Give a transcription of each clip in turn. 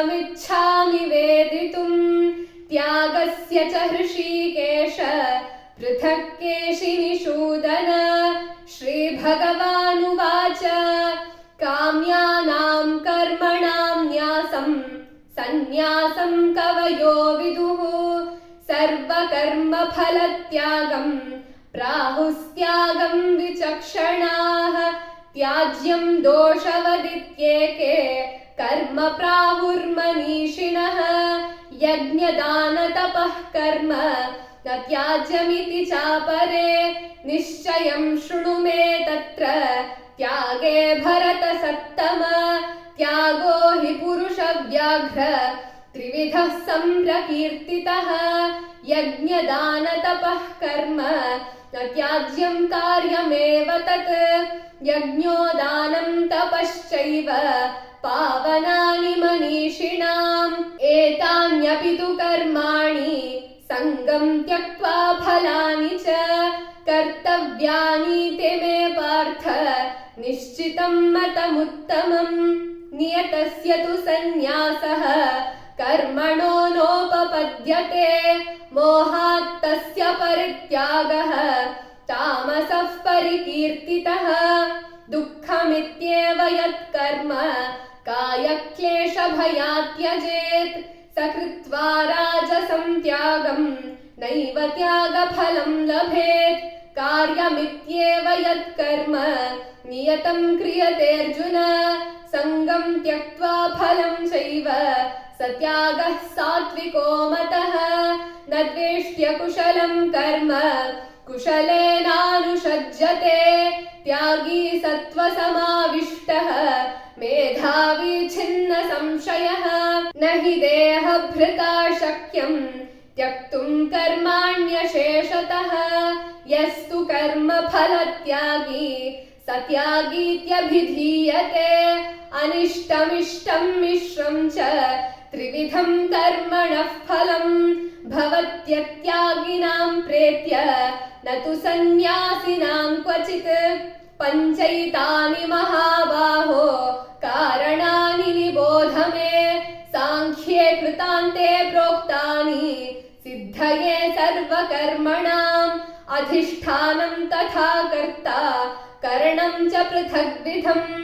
सर्वमिच्छामि वेदितुम् त्यागस्य च हृषीकेश पृथक् केशिनिषूदन। श्रीभगवानुवाच काम्यानां कर्मणां न्यासं सन्न्यासं कवयो विदुः सर्वकर्मफलत्यागं प्राहुस्त्यागं विचक्षणाः। त्याज्यं दोषवदित्येके कर्म प्राहुर्मनीषिणः यज्ञदानतपः कर्म न त्याज्यमिति चापरे निश्चयं शृणु मे तत्र त्यागे भरतसत्तम। त्यागो हि पुरुषव्याघ्र त्रिविधः सम्प्रकीर्तितः यज्ञदानतपः कर्म न त्याज्यं कार्यमेव तत्। यज्ञोदानं तपश्चैव पावनानि मनीषिणाम् एतान्यपि तु कर्माणि सङ्गं त्यक्त्वा फलानि च कर्तव्यानीति मे पार्थ निश्चितं मतमुत्तमम्। नियतस्य तु सन्न्यासः कर्मणो नोपपद्यते मोहात् तस्य परित्यागः तामसः परिकीर्तितः। दुःखमित्येव यत्कर्म कायक्लेशभयात् त्यजेत् स कृत्वा राजसं त्यागं नैव त्यागफलं लभेत्। कार्यमित्येव यत्कर्म नियतं क्रियतेऽर्जुन सङ्गं त्यक्त्वा फलं चैव स त्यागः सात्विको मतः। न द्वेष्ट्य कुशलं कर्म कुशलेनानुषज्यते त्यागी सत्त्वसमाविष्टः मेधावी छिन्न संशयः। न हि देहभृता शक्यं त्यक्तुं कर्माण्यशेषतः यस्तु कर्मफलत्यागी स त्यागीत्यभिधीयते। अनिष्टमिष्टं मिश्रं च त्रिविधं कर्मणः फलं भवत्यत्यागिनां प्रेत्य न तु सन्न्यासिनां क्वचित्। पञ्चैतानि महाबाहो कारणानि निबोध मे साङ्ख्ये कृतान्ते प्रोक्तानि सिद्धये सर्वकर्मणाम्। अधिष्ठानं तथा कर्ता करणं च पृथग्विधम्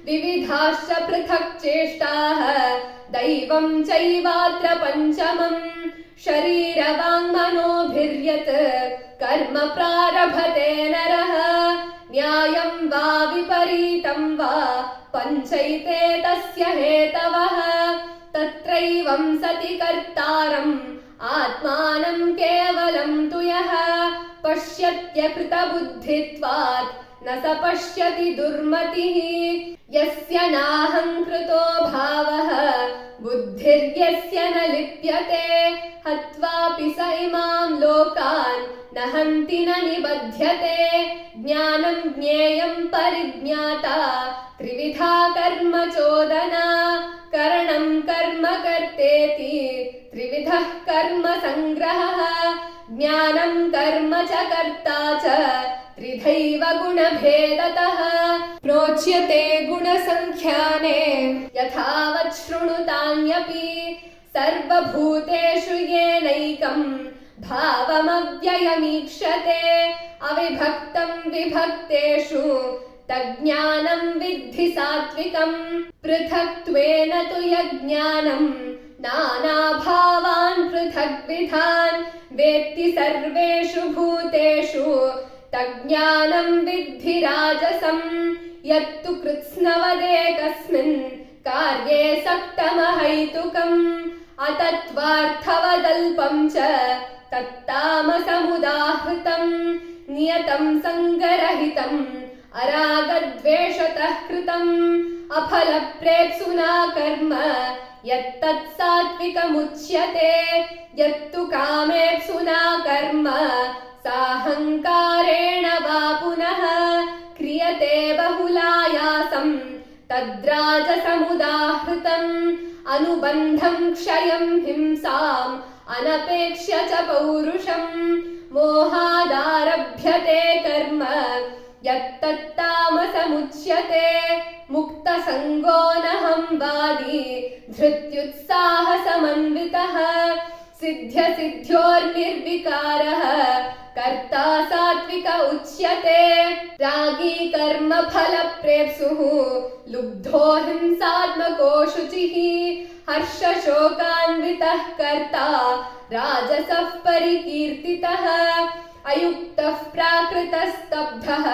विविधाश्च पृथक् चेष्टाः दैवं चैवात्र पञ्चमम्। शरीरवाङ्मनोभिर्यत् कर्म प्रारभते नरः न्यायं वा विपरीतं वा पञ्चैते तस्य हेतवः। तत्रैवं सति कर्तारम् आत्मानं केवलं तु यः पश्यत्यकृतबुद्धित्वात् न स पश्यति दुर्मतिः। यस्य नाहङ्कृतो भावः बुद्धिर्यस्य न लिप्यते हत्वापि स इमां लोकान् न हन्ति न निबध्यते। ज्ञानं ज्ञेयं परिज्ञाता त्रिविधा कर्म चोदना करणं कर्म कर्तेति त्रिविधः कर्म संग्रहः। ज्ञानं कर्म च कर्ता च त्रिधैव गुणभेदतः प्रोच्यते गुणसङ्ख्याने यथावत् शृणुतान्यपि। सर्वभूतेषु येनैकं भावमव्ययमीक्षते अविभक्तं विभक्तेषु तज्ज्ञानं विद्धि सात्विकम्। पृथक्त्वेन तु यज्ञानं नानाभावान् पृथग्विधान् वेत्ति सर्वेषु भूतेषु तज्ज्ञानं विद्धि राजसम्। यत्तु कृत्स्नवदेकस्मिन् कार्ये सक्तमहैतुकम् अतत्त्वार्थवदल्पं च तत्तामसमुदाहृतम्। नियतं सङ्गरहितम् अरागद्वेषतः कृतम् अफलप्रेप्सुना कर्म यत्तत् सात्विकमुच्यते। यत्तु कामेप्सुना कर्म साहङ्कारेण वा पुनः क्रियते बहुलायासं तद्राजसमुदाहृतम्। अनुबन्धं क्षयं हिंसाम् अनपेक्ष्य च पौरुषम् मोहादारभ्यते कर्म यत्तत्तामसमुच्यते। मुक्तसङ्गो नहं वादी धृत्युत्साहसमन्वितः सिद्ध्यसिद्ध्योर्निर्विकारः कर्ता सात्विक उच्यते रागी कर्मफलप्रेप्सुः लुब्धो हिंसात्मको शुचिः हर्षशोकान्वितः कर्ता राजसः परिकीर्तितः अयुक्तः प्राकृतस्तब्धः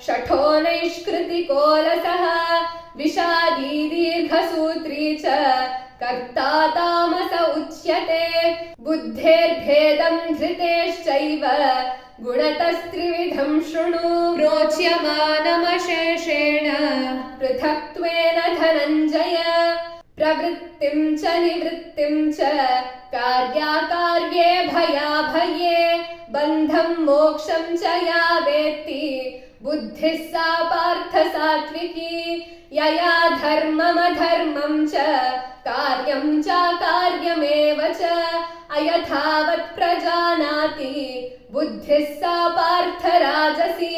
शठो नैष्कृतिकोलसः विषादी दीर्घसूत्री च कर्ता तामस उच्यते बुद्धेर्भेदं धृतेश्चैव गुणतस्त्रिविधं शृणु रोच्यमानमशेषेण पृथक्त्वेन धनञ्जय प्रवृत्तिं च निवृत्तिं च कार्याकार्ये भयाभये बन्धं मोक्षं च या वेत्ति बुद्धिः सा पार्थ सात्विकी यया धर्ममधर्मं च कार्यं चाकार्यमेव च अयथावत् प्रजानाति बुद्धिः सा पार्थ राजसी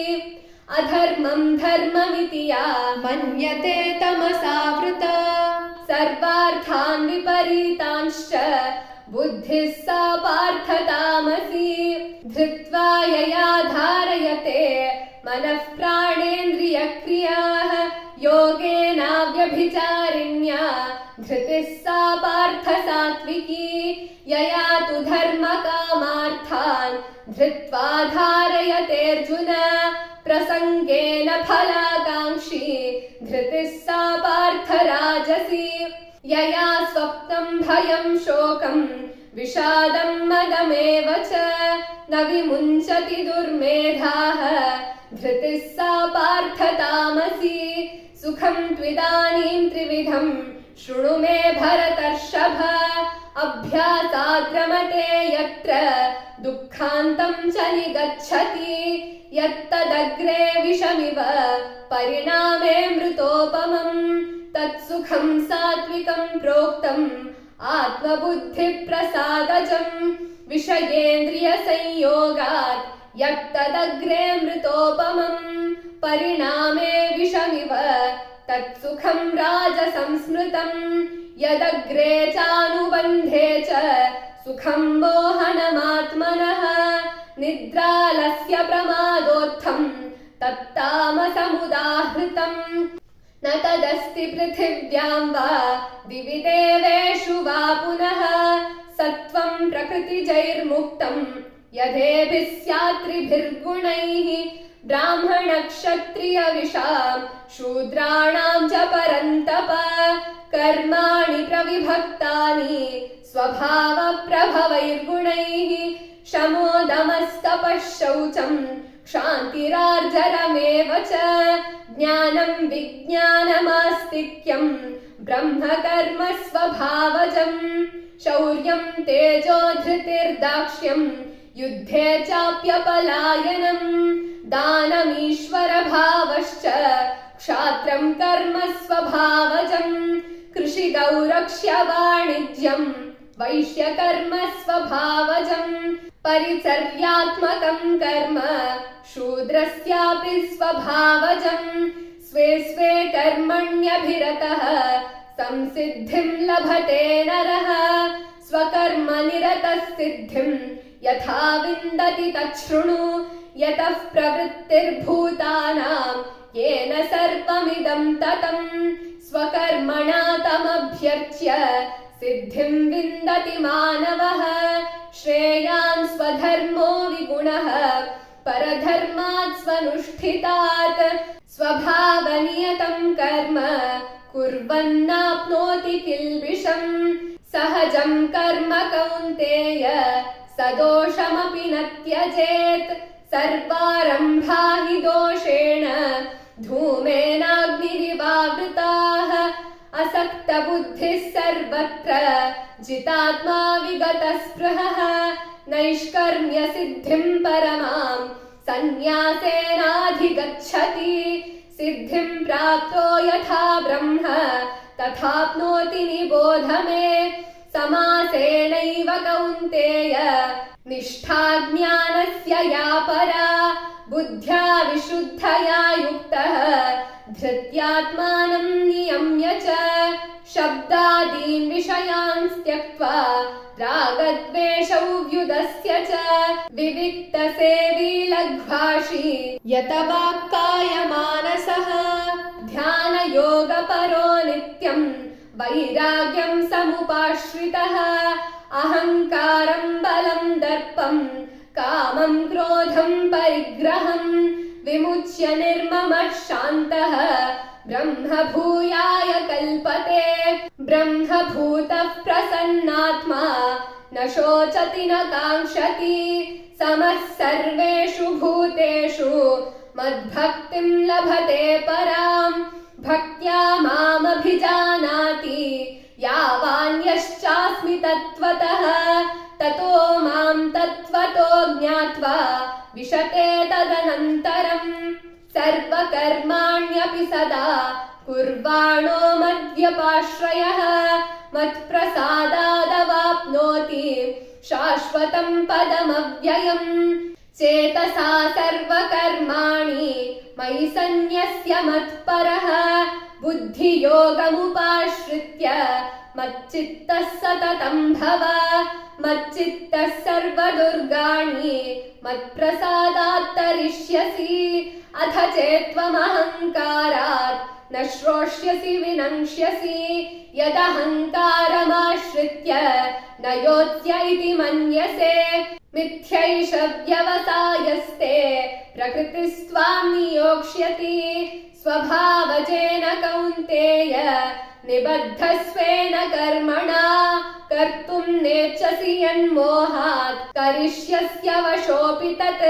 अधर्मं धर्ममिति या मन्यते तमसावृता सर्वार्थान् विपरीतांश्च बुद्धिः सा पार्थ तामसी धृत्वा यया धारयते मनः प्राणेन्द्रियक्रियाः योगेनाव्यभिचारिण्या धृतिः सा पार्थ सात्विकी यया तु धर्मकामार्थान् धृत्वा धारयतेऽर्जुन प्रसङ्गेन फलाकाङ्क्षी धृतिः सा पार्थ राजसी यया स्वप्नं भयं शोकं विषादं मदमेव च न विमुञ्चति दुर्मेधाः धृतिः सा पार्थ तामसी सुखं त्विदानीं त्रिविधं शृणु मे भरतर्षभ अभ्यासाद्रमते यत्र दुःखान्तं च निगच्छति यत्तदग्रे विषमिव परिणामे मृतोपमम् तत्सुखं सात्विकं प्रोक्तम् आत्मबुद्धिप्रसादजम् विषयेन्द्रियसंयोगात् यत्तदग्रे मृतोपमम् परिणामे विषमिव तत्सुखं राजसंस्मृतम् यदग्रे चानुबन्धे च सुखं मोहनमात्मनः निद्रालस्य प्रमादोत्थम् तत्तामसमुदाहृतम् न तदस्ति पृथिव्यां वा दिवि देवेषु वा पुनः सत्त्वं प्रकृतिजैर्मुक्तं यथेभिः स्यात्त्रिभिर्गुणैः ब्राह्मणक्षत्रियविषां शूद्राणां च परन्तप कर्माणि प्रविभक्तानि स्वभावप्रभवैर्गुणैः शमोदमस्तपः शौचम् क्षान्तिरार्जरमेव च ज्ञानं विज्ञानमास्तिक्यं ब्रह्मकर्म स्वभावजम् शौर्यं तेजो धृतिर्दाक्ष्यं युद्धे चाप्यपलायनम् दानमीश्वरभावश्च क्षात्रं कर्म स्वभावजम् कृषिगौरक्ष्य वाणिज्यं वैश्यकर्म स्वभावजम् परिचर्यात्मकं कर्म शूद्रस्यापि स्वभावजम् स्वे स्वे कर्मण्यभिरतः संसिद्धिं लभते नरः स्वकर्मनिरतः सिद्धिं यथा विन्दति तच्छृणु यतः प्रवृत्तिर्भूतानां येन सर्वमिदं ततम् स्वकर्मणा तमभ्यर्च्य सिद्धिं विन्दति मानवः श्रेयान् स्वधर्मो विगुणः परधर्मात् स्वनुष्ठितात् स्वभावनियतं कर्म कुर्वन्नाप्नोति किल्बिषम् सहजं कर्म कौन्तेय सदोषमपि न त्यजेत् सर्वारम्भा हि दोषेण धूमेनाग्निरिवावृताः असक्तबुद्धिः सर्वत्र जितात्मा विगतस्पृहः नैष्कर्म्यसिद्धिं परमां सन्न्यासेनाधिगच्छति सिद्धिं प्राप्तो यथा ब्रह्म तथाप्नोति निबोध मे समासेनैव कौन्तेय निष्ठा ज्ञानस्य या परा बुद्ध्या विशुद्धया युक्तः धृत्यात्मानं नियम्य च शब्दादीन् विषयान् त्यक्त्वा रागद्वेषौ व्युदस्य च विविक्तसेवी लघ्वाशी यत वाक्कायमानसः ध्यानयोगपरो नित्यं वैराग्यं समुपाश्रितः अहङ्कारं बलं दर्पं कामं क्रोधं परिग्रहं विमुच्य निर्ममः शान्तः ब्रह्मभूयाय कल्पते ब्रह्मभूतः प्रसन्नात्मा न शोचति न काङ्क्षति समः सर्वेषु भूतेषु मद्भक्तिं लभते पराम् भक्त्या मामभिजानाति यावान्यश्चास्मि तत्त्वतः ततो मां तत्त्वतो ज्ञात्वा विशते तदनन्तरम् सर्वकर्माण्यपि सदा कुर्वाणो मद्व्यपाश्रयः मत्प्रसादादवाप्नोति शाश्वतं पदमव्ययम् चेतसा सर्वकर्माणि मयि सन्न्यस्य मत्परः बुद्धियोगमुपाश्रित्य मच्चित्तः सततं भव मच्चित्तः सर्वदुर्गाणि मत्प्रसादात् तरिष्यसि अथ चेत्त्वमहङ्कारात् न श्रोष्यसि विनङ्क्ष्यसि यदहङ्कारमाश्रित्य न योत्स्य इति मन्यसे मिथ्यैष व्यवसायस्ते प्रकृतिस्त्वां नियोक्ष्यति स्वभावजेन कौन्तेय निबद्धस्वेन कर्मणा कर्तुं नेच्छसि यन्मोहात् करिष्यस्य वशोऽपि तत्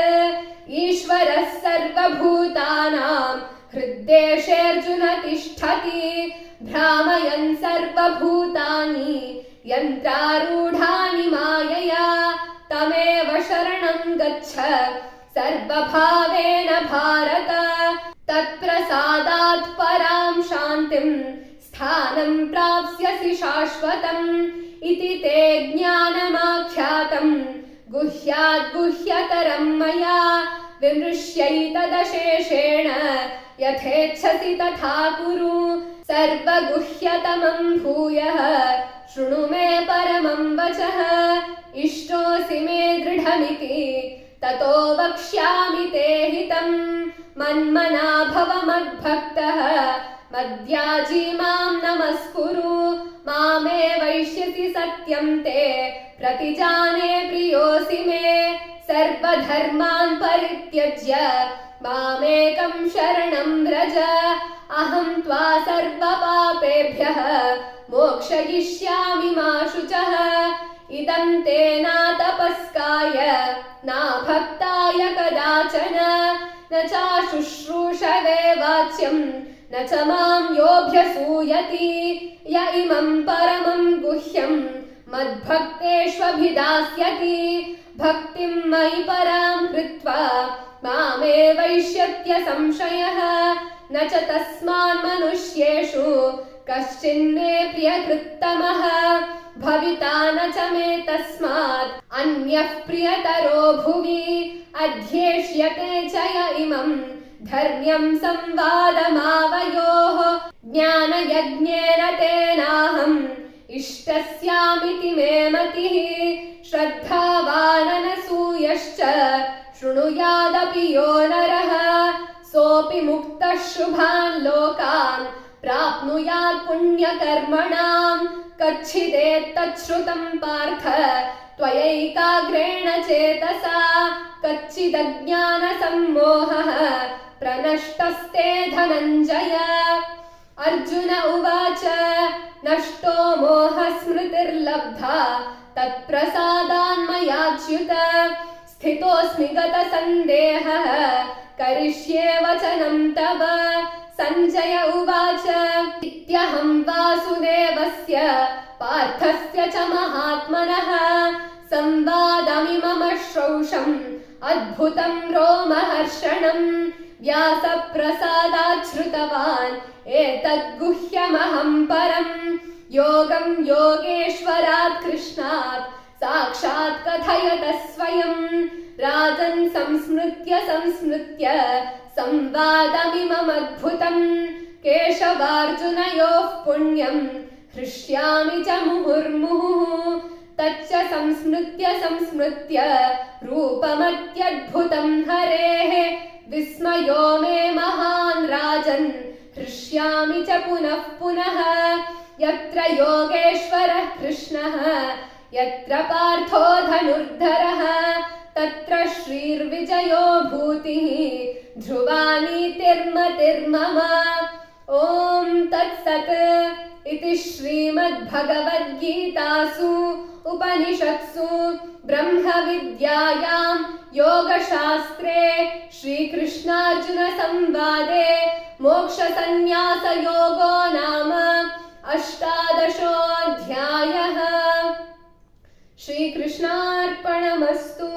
ईश्वरः सर्वभूतानां हृद्देशेऽर्जुन तिष्ठति भ्रामयन् सर्वभूतानि यन्त्रारूढानि मायया तमेव शरणं गच्छ सर्वभावेन भारत तत्प्रसादात् परां शान्तिं स्थानं प्राप्स्यसि शाश्वतम् इति ते ज्ञानमाख्यातं गुह्याद् गुह्यतरं मया विमृश्यैतदशेषेण यथेच्छसि तथा कुरु सर्वगुह्यतमं भूयः शृणु मे परमं वचः इष्टोऽसि मे दृढमिति ततो वक्ष्यामि ते हितम् मन्मना भव मद्भक्तः मद्याजी मां नमस्कुरु मामे वैष्यसि सत्यं ते प्रतिजाने प्रियोऽसि मे सर्वधर्मान् परित्यज्य मामेकं शरणं व्रज अहं त्वा सर्वपापेभ्यः मोक्षयिष्यामि मा शुचः इदं ते न तपस्काय न भक्ताय कदाचन न चाशुश्रूषवे वाच्यं न च मां योऽभ्यसूयति य इमं परमं गुह्यं मद्भक्तेष्वभिधास्यति भक्तिं मयि परां कृत्वा मामे वैष्यत्य संशयः न च तस्मान्मनुष्येषु कश्चिन्मे प्रियकृत्तमः भविता न च मे तस्मात् अन्यः प्रियतरो भुवि अध्येष्यते च य इमं धर्म्यं संवादमावयोः ज्ञानयज्ञेन तेनाहम् इष्टस्यामिति मे मतिः श्रद्धावाननसूयश्च शृणुयादपि यो नरः सोऽपि मुक्तः शुभान् लोकान् प्राप्नुयात् पुण्यकर्मणां कच्चिदेतच्छ्रुतं पार्थ त्वयैकाग्रेण चेतसा कच्चिदज्ञानसम्मोहः प्रनष्टस्ते धनञ्जय अर्जुन उवाच नष्टो मोहस्मृतिर्लब्धा तत्प्रसादान्मयाच्युत स्थितोऽस्मि गतसन्देहः करिष्ये वचनं तव सञ्जय उवाच इत्यहं वासुदेवस्य पार्थस्य च महात्मनः संवादमिमम श्रौषम् अद्भुतं रोमहर्षणम् व्यासप्रसादात् श्रुतवान् एतद्गुह्यमहं परम् योगं योगेश्वरात् कृष्णात् साक्षात् तस्मात् कथयतः स्वयं राजन् संस्मृत्य संवादमिममद्भुतम् केशवार्जुनयोः पुण्यं हृष्यामि च मुहुर्मुहुः तच्च संस्मृत्य रूपमत्यद्भुतं हरेः विस्मयो मे महान् राजन् हृष्यामि च पुनः पुनः यत्र योगेश्वरः कृष्णः यत्र पार्थो धनुर्धरः तत्र श्रीर्विजयो भूतिः ध्रुवा नीतिर्मतिर्मम ॐ तत्सत् इति श्रीमद्भगवद्गीतासु उपनिषत्सु ब्रह्मविद्यायां योगशास्त्रे श्रीकृष्णार्जुनसंवादे मोक्षसंन्यासयोगो नाम 18 अध्यायः। श्रीकृष्णार्पणमस्तु।